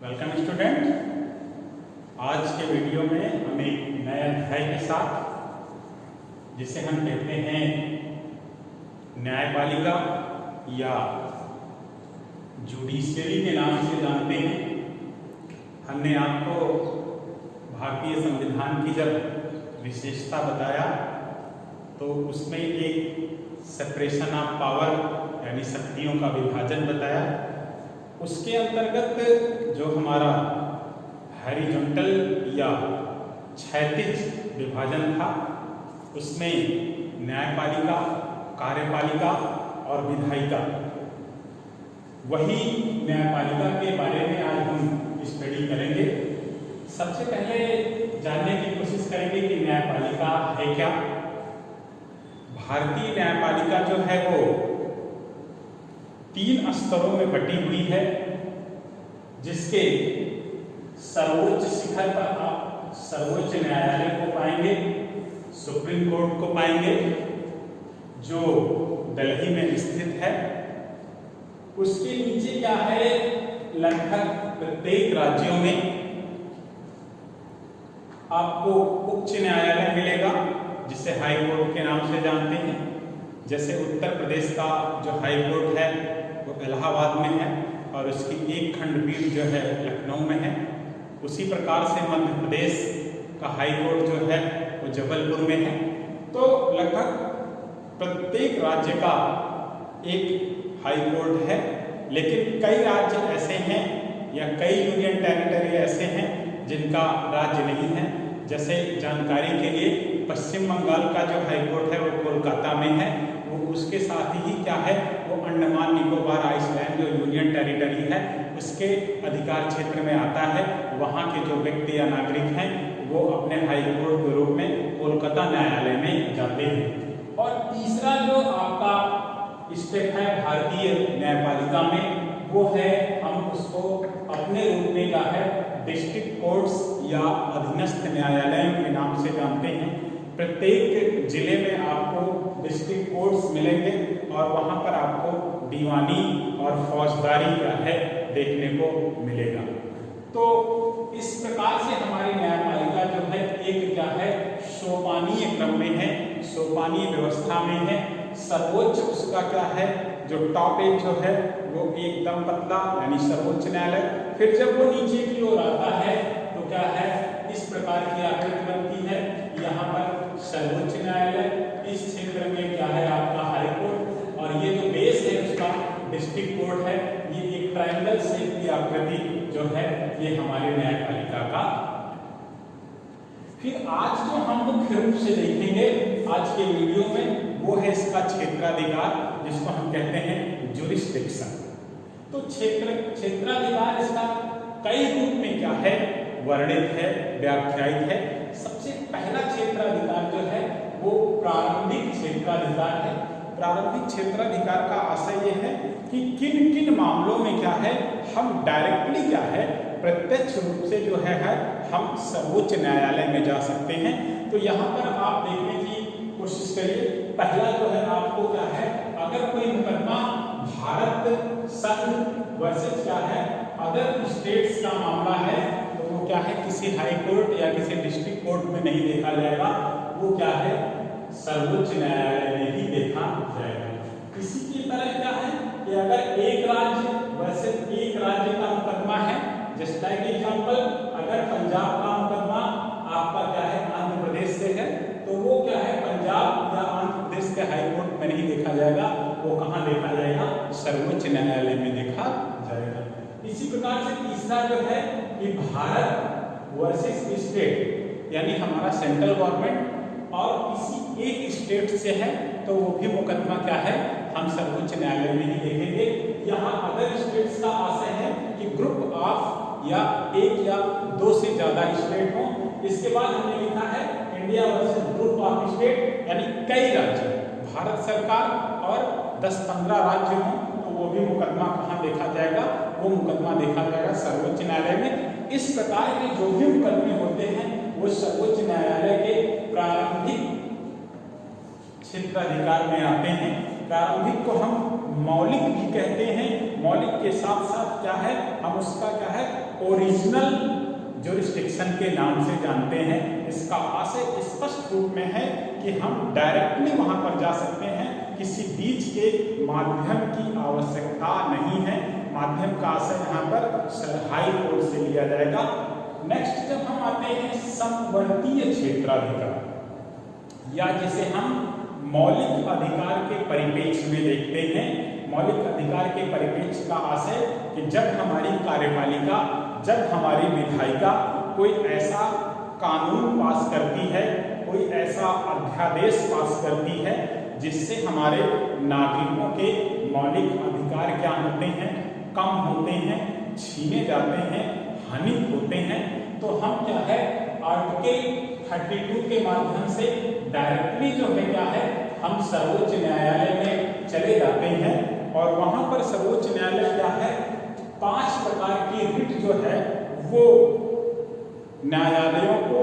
Welcome student. आज के video में हम एक नए अध्याय के साथ, जिसे हम कहते हैं न्यायपालिका या जुडिशियरी के नाम से जानते हैं। हमने आपको भारतीय संविधान की जब विशेषता बताया तो उसमें एक सेपरेशन ऑफ पावर यानी शक्तियों का विभाजन बताया। उसके अंतर्गत जो हमारा हॉरिजॉन्टल या क्षैतिज विभाजन था, उसमें न्यायपालिका, कार्यपालिका और विधायिका, वही न्यायपालिका के बारे में आज हम स्टडी करेंगे। सबसे पहले जानने की कोशिश करेंगे कि न्यायपालिका है क्या। भारतीय न्यायपालिका जो है वो 3 स्तरों में बटी हुई है, जिसके सर्वोच्च शिखर पर आप सर्वोच्च न्यायालय को पाएंगे, सुप्रीम कोर्ट को पाएंगे जो दिल्ली में स्थित है। उसके नीचे क्या है, लगभग प्रत्येक राज्यों में आपको उच्च न्यायालय मिलेगा, जिसे हाई कोर्ट के नाम से जानते हैं। जैसे उत्तर प्रदेश का जो हाई कोर्ट है वो इलाहाबाद में है और उसकी एक खंडपीठ जो है लखनऊ में है। उसी प्रकार से मध्य प्रदेश का हाई कोर्ट जो है वो जबलपुर में है। तो लगभग प्रत्येक राज्य का एक हाई कोर्ट है, लेकिन कई राज्य ऐसे हैं या कई यूनियन टेरिटरी ऐसे हैं जिनका राज्य नहीं है। जैसे जानकारी के लिए पश्चिम बंगाल का जो हाई कोर्ट है वो कोलकाता में है। वो उसके साथ ही क्या है, वो अंडमान निकोबार आइसलैंड जो यूनियन टेरिटरी है उसके अधिकार क्षेत्र में आता है। वहाँ के जो व्यक्ति या नागरिक हैं वो अपने हाई कोर्ट के रूप में कोलकाता न्यायालय में जाते हैं। और तीसरा जो आपका स्टेप है भारतीय न्यायपालिका में, वो है हम उसको अपने रूप में क्या है डिस्ट्रिक्ट कोर्ट्स या अधीनस्थ न्यायालयों के नाम से जानते हैं। प्रत्येक जिले में आपको डिस्ट्रिक्ट कोर्ट्स मिलेंगे और वहां पर आपको दीवानी और फौजदारी क्या है देखने को मिलेगा। तो इस प्रकार से हमारी न्यायपालिका जो है एक क्या है सोपानीय क्रम में है, सोपानीय व्यवस्था में है। सर्वोच्च उसका क्या है जो टॉप एज जो है वो एकदम पतला यानी सर्वोच्च न्यायालय। फिर जब वो नीचे की ओर आता है तो क्या है इस प्रकार की आकृति बनती है। यहाँ पर सर्वोच्च न्यायालय, इस क्षेत्र में क्या है आपका हाई कोर्ट, और ये जो बेस है उसका डिस्ट्रिक्ट कोर्ट है। ये एक ट्रायंगल शेप की आकृति जो है ये हमारे न्यायपालिका का। फिर आज जो हम मुख्य रूप से देखेंगे आज के वीडियो में, वो है इसका क्षेत्राधिकार, जिसको हम कहते हैं जुरिस्डिक्शन। तो क्षेत्राधिकार इसका कई रूप में क्या है वर्णित है, व्याख्यायित है। सबसे पहला क्षेत्राधिकार जो है वो प्रारंभिक क्षेत्राधिकार है। प्रारंभिक क्षेत्राधिकार का आशय ये है कि किन किन मामलों में क्या है हम डायरेक्टली क्या है प्रत्यक्ष रूप से जो है हम सर्वोच्च न्यायालय में जा सकते हैं। तो यहाँ पर आप देखने की कोशिश करिए। पहला जो है आपको क्या है, अगर कोई मुकदमा भारत संघ वर्सेस क्या है अदर स्टेट्स का मामला है तो वो क्या है किसी हाई कोर्ट या किसी डिस्ट्रिक्ट कोर्ट में नहीं देखा जाएगा, वो क्या है सर्वोच्च न्यायालय में ही देखा जाएगा। इसी की तरह क्या है कि अगर एक राज्य वर्सेस एक राज्य का मुकदमा है, जस्ट लाइक एग्जांपल, अगर पंजाब का मुकदमा आपका क्या है आंध्र प्रदेश से है तो वो क्या है पंजाब या आंध्र प्रदेश के हाई कोर्ट में नहीं देखा जाएगा, वो कहाँ देखा जाएगा सर्वोच्च न्यायालय में देखा जाएगा। इसी प्रकार से तीसरा जो है कि भारत वर्सेस स्टेट यानी हमारा सेंट्रल गवर्नमेंट और किसी एक स्टेट से है तो वो भी मुकदमा क्या है हम सर्वोच्च न्यायालय में ही देखेंगे। यहाँ अदर स्टेट्स का आशय है कि ग्रुप ऑफ या एक या दो से ज्यादा स्टेट हो। इसके बाद हमने लिखा है India versus group of state यानी कई राज्य, भारत सरकार और 10-15 राज्य हों तो वो भी मुकदमा कहाँ देखा जाएगा, वो मुकदमा देखा जाएगा सर्वोच्च न्यायालय में। इस प्रकार के जो भी मुकदमे होते हैं वो सर्वोच्च न्यायालय के प्रारंभिक क्षेत्राधिकार में आते हैं। प्रारंभिक को हम मौलिक भी कहते हैं। मौलिक के साथ साथ क्या है हम उसका क्या है ओरिजिनल ज्यूरिसडिक्शन के नाम से जानते हैं। इसका आशय स्पष्ट रूप में है कि हम डायरेक्टली वहां पर जा सकते हैं, किसी बीच के माध्यम की आवश्यकता नहीं है। माध्यम का आशय यहाँ पर हाई कोर्ट से लिया जाएगा। नेक्स्ट जब हम आते हैं समवर्तीय क्षेत्राधिकार, या जिसे हम मौलिक अधिकार के परिप्रेक्ष्य में देखते हैं। मौलिक अधिकार के परिप्रेक्ष्य का आशय कि जब हमारी कार्यपालिका, जब हमारी विधायिका कोई ऐसा कानून पास करती है, कोई ऐसा अध्यादेश पास करती है जिससे हमारे नागरिकों के मौलिक अधिकार क्या होते हैं, कम होते हैं, छीने जाते हैं, हानित होते हैं, तो हम क्या है आर्टिकल 32 के माध्यम से डायरेक्टली जो है क्या है, हम सर्वोच्च न्यायालय में चले जाते हैं। और वहां पर सर्वोच्च न्यायालय क्या है, 5 प्रकार की रिट जो है वो न्यायालयों को,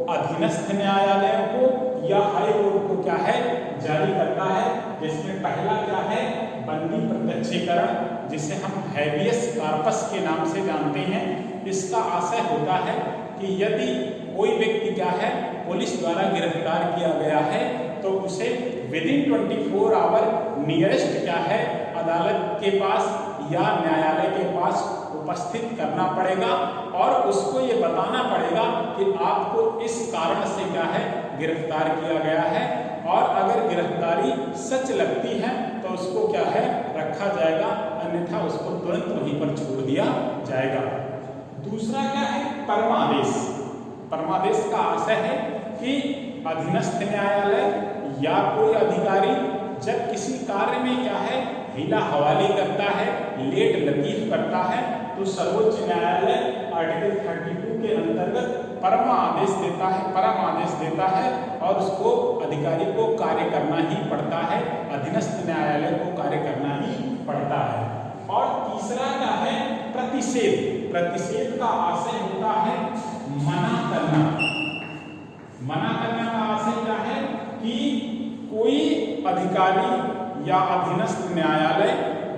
अधीनस्थ न्यायालयों को या हाई कोर्ट को क्या है जारी करता है। जिसमें पहला क्या है, बंदी प्रत्यक्षीकरण, जिसे हम हैबियस कॉर्पस के नाम से जानते हैं। इसका आशय होता है कि यदि कोई व्यक्ति क्या है पुलिस द्वारा गिरफ्तार किया गया है तो उसे विदिन 24 आवर नियरेस्ट क्या है अदालत के पास या न्यायालय के पास उपस्थित करना पड़ेगा और उसको ये बताना पड़ेगा कि आपको इस कारण से क्या है गिरफ्तार किया गया है, और अगर गिरफ्तारी सच लगती है तो उसको क्या है रखा जाएगा, अन्यथा उसको तुरंत वहीं पर छोड़ दिया जाएगा। दूसरा क्या है, परमादेश। परमादेश का आशय है कि अधीनस्थ न्यायालय या कोई अधिकारी जब किसी कार्य में क्या है हीला हवाली करता है, लेट लतीफ करता है, तो सर्वोच्च न्यायालय आर्टिकल 32 के अंतर्गत परम आदेश देता है और उसको अधिकारी को कार्य करना ही पड़ता है, अधीनस्थ न्यायालय को कार्य करना ही पड़ता है। और तीसरा क्या है, प्रतिषेध। प्रतिषेध का आशय होता है मना करना। मना करने का आशय क्या है कि कोई अधिकारी या अधीनस्थ न्यायालय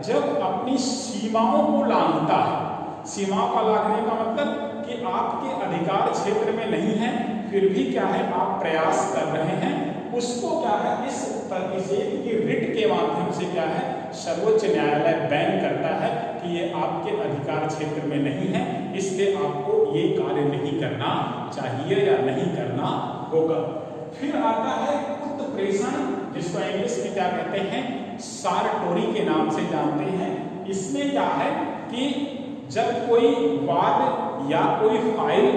जब अपनी सीमाओं को लांघता है, सीमाओं का लांघने का मतलब कि आपके अधिकार क्षेत्र में नहीं है फिर भी क्या है आप प्रयास कर रहे हैं, उसको क्या है इस प्रतिषेध की रिट के माध्यम से क्या है सर्वोच्च न्यायालय बैन करता है कि ये आपके अधिकार क्षेत्र में नहीं है, इसलिए आपको ये कार्य नहीं करना चाहिए या नहीं करना होगा। फिर आता है उत्प्रेषण, जिसको इंग्लिश में क्या कहते हैं सारटोरी के नाम से जानते हैं। इसमें क्या है कि जब कोई वाद या कोई फाइल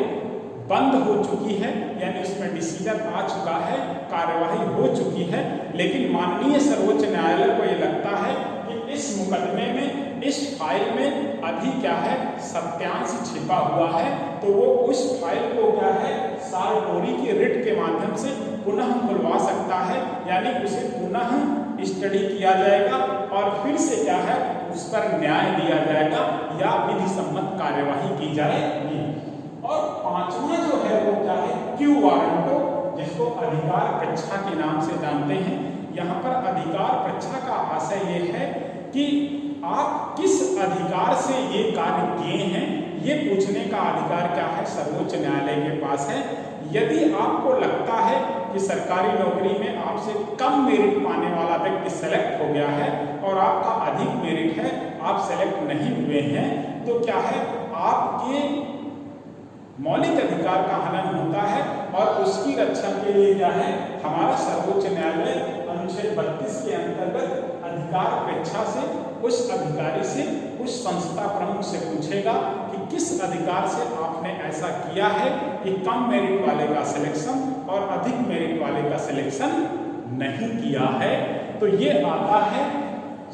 बंद हो चुकी है, यानी उसमें डिसीजन आ चुका है, कार्यवाही हो चुकी है, लेकिन माननीय सर्वोच्च न्यायालय को यह लगता है कि इस मुकदमे में, इस फाइल में अभी क्या है सत्यांश छिपा हुआ है, तो वो उस फाइल को क्या है सारटोरी की रिट के माध्यम से पुनः खुलवा सकता है, यानी उसे पुनः स्टडी किया जाएगा और फिर से क्या है उस पर न्याय दिया जाएगा या विधि सम्मत कार्यवाही की जाएगी। और पांचवा जो है वो क्या है क्यू वारंटो, जिसको अधिकार परीक्षा के नाम से जानते हैं। यहाँ पर अधिकार परीक्षा का आशय ये है कि आप किस अधिकार से ये कार्य किए हैं, ये पूछने का अधिकार क्या है सर्वोच्च न्यायालय के पास है। यदि आपको लगता है कि सरकारी नौकरी में आपसे कम मेरिट पाने वाला व्यक्ति सेलेक्ट हो गया है और आपका अधिक मेरिट है, आप सेलेक्ट नहीं हुए हैं, तो क्या है आपके मौलिक अधिकार का हनन होता है और उसकी रक्षा के लिए क्या है हमारा सर्वोच्च न्यायालय अनुच्छेद 32 के अंतर्गत अधिकार परीक्षा से उस अधिकारी से, उस संस्था प्रमुख से पूछेगा कि किस अधिकार से आपने ऐसा किया है कि कम मेरिट वाले का सिलेक्शन और अधिक मेरिट वाले का सिलेक्शन नहीं किया है। तो ये आता है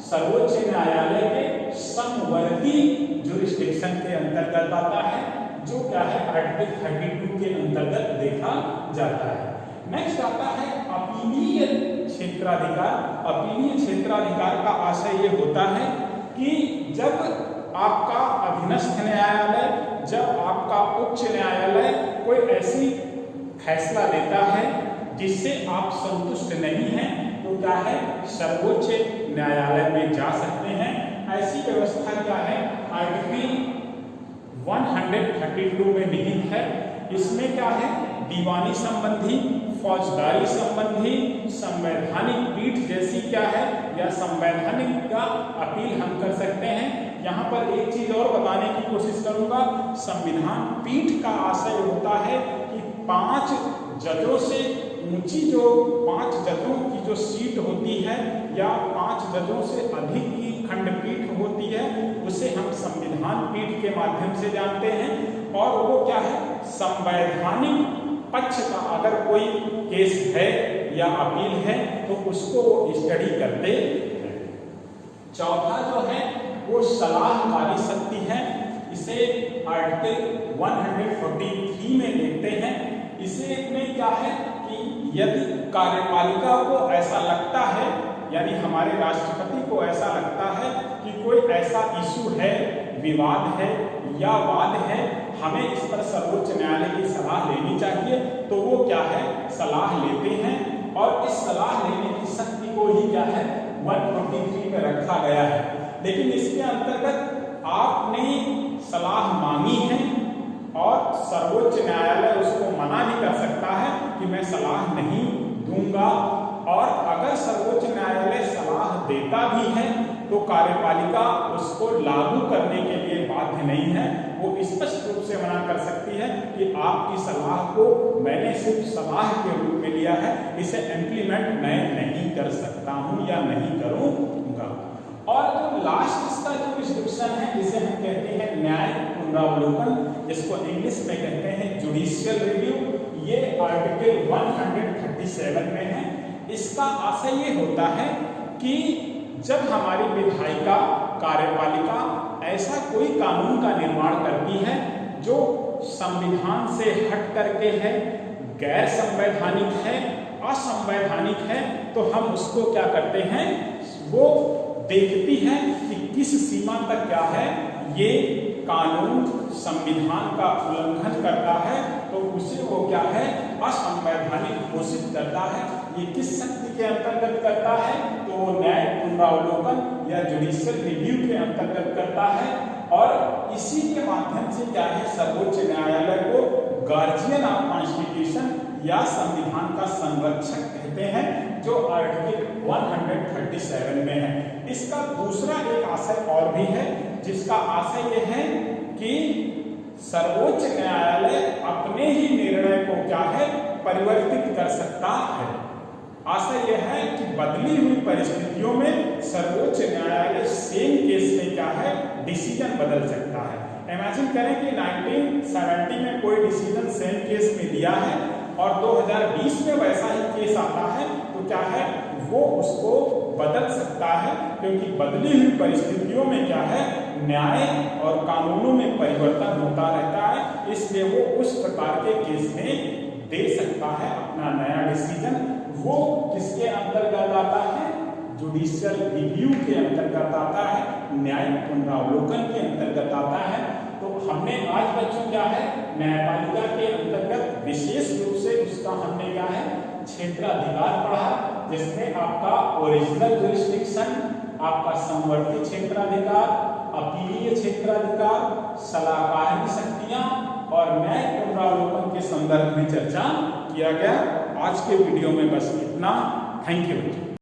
सर्वोच्च न्यायालय के समवर्ती ज्यूरिसडिक्शन के अंतर्गत आता है, जो क्या है आर्टिकल 32 के अंतर्गत देखा जाता है। नेक्स्ट आता है अपीलीय क्षेत्राधिकार। अपीलीय क्षेत्राधिकार का आशय ये होता है कि जब आपका अधीनस्थ न्यायालय, जब आपका उच्च न्यायालय कोई ऐसी फैसला लेता है जिससे आप संतुष्ट नहीं हैं, तो क्या है सर्वोच्च न्यायालय में जा सकते हैं। ऐसी व्यवस्था क्या है आर्टिकल 132 में निहित है। इसमें क्या है, दीवानी संबंधी, फौजदारी संबंधी, संवैधानिक पीठ जैसी क्या है या संवैधानिक का अपील हम कर सकते हैं। यहाँ पर एक चीज और बताने की कोशिश करूंगा, संविधान पीठ का आशय होता है कि 5 जजों से ऊंची जो 5 जजों की जो सीट होती है या 5 जजों से अधिक की खंडपीठ होती है, उसे हम संविधान पीठ के माध्यम से जानते हैं। और वो क्या है, संवैधानिक पक्ष का अगर कोई केस है या अपील है तो उसको वो स्टडी करते हैं। चौथा जो है वो सलाहकारी शक्ति है। इसे आर्टिकल 143 में देखते हैं। इसे में क्या है कि यदि कार्यपालिका को ऐसा लगता है, यानी हमारे राष्ट्रपति को ऐसा लगता है कि कोई ऐसा इशू है, विवाद है या वाद है, हमें इस पर सर्वोच्च न्यायालय की सलाह लेनी चाहिए, तो वो क्या है, सलाह लेते हैं। और इस सलाह लेने की शक्ति को ही क्या है 143 में रखा गया है। लेकिन इसके अंतर्गत आपने सलाह मांगी है और सर्वोच्च न्यायालय उसको मना नहीं कर सकता है कि मैं सलाह नहीं दूंगा। और अगर सर्वोच्च न्यायालय सलाह देता भी है तो कार्यपालिका उसको लागू करने के लिए बाध्य नहीं है। वो स्पष्ट रूप से मना कर सकती है कि आपकी सलाह को मैंने सिर्फ सलाह के रूप में लिया है, इसे इम्प्लीमेंट मैं नहीं कर सकता हूं या नहीं करूंगा। और जो लास्ट इसका जो रिस्ट्रिक्शन है, जिसे हम कहते हैं न्याय पुनरावलोकन, जिसको इंग्लिश में कहते हैं जुडिशियल रिव्यू, ये आर्टिकल 137 में है। इसका आशय ये होता है कि जब हमारी विधायिका कार्यपालिका ऐसा कोई कानून का निर्माण करती है जो संविधान से हट करके है, गैर संवैधानिक है, असंवैधानिक है, तो हम उसको क्या करते हैं, वो देखती है कि किस सीमा तक क्या है ये कानून संविधान का उल्लंघन करता है, तो उसे वो क्या है असंवैधानिक घोषित करता है। ये किस शक्ति के अंतर्गत करता है, तो वो न्याय पुनरावलोकन या जुडिशियल रिव्यू के अंतर्गत करता है। और इसी के माध्यम से क्या है, सर्वोच्च न्यायालय को गार्जियन ऑफ कॉन्स्टिट्यूशन या संविधान का संरक्षक कहते हैं, जो आर्टिकल 137 में है। इसका दूसरा एक आशय और भी है, जिसका आशय यह है कि सर्वोच्च न्यायालय अपने ही निर्णय को क्या है परिवर्तित कर सकता है। आशय यह है कि बदली हुई परिस्थितियों में सर्वोच्च न्यायालय सेम केस में क्या है डिसीजन बदल सकता है। इमेजिन करें कि 1970 में कोई डिसीजन सेम केस में दिया है और 2020 में वैसा ही केस आता है, तो क्या है वो उसको बदल सकता है, क्योंकि बदली हुई परिस्थितियों में क्या है न्याय और कानूनों में परिवर्तन होता रहता है। इसलिए वो उस प्रकार के केस में दे सकता है अपना नया डिसीजन। वो किसके अंतर्गत आता है, जुडिशियल रिव्यू के अंतर्गत आता है, न्याय पुनरावलोकन के अंतर्गत आता है। तो हमने आज बच्चों क्या है न्यायपालिका के अंतर्गत विशेष रूप से उसका हमने क्या है क्षेत्राधिकार पढ़ा, जिसमें आपका ओरिजिनल जुरिस्डिक्शन, आपका संवर्ती क्षेत्राधिकार, अपीलीय क्षेत्राधिकार, सलाहकारी शक्तियां और न्याय पुनरावलोकन के संदर्भ में चर्चा किया गया। आज के वीडियो में बस इतना। Thank you.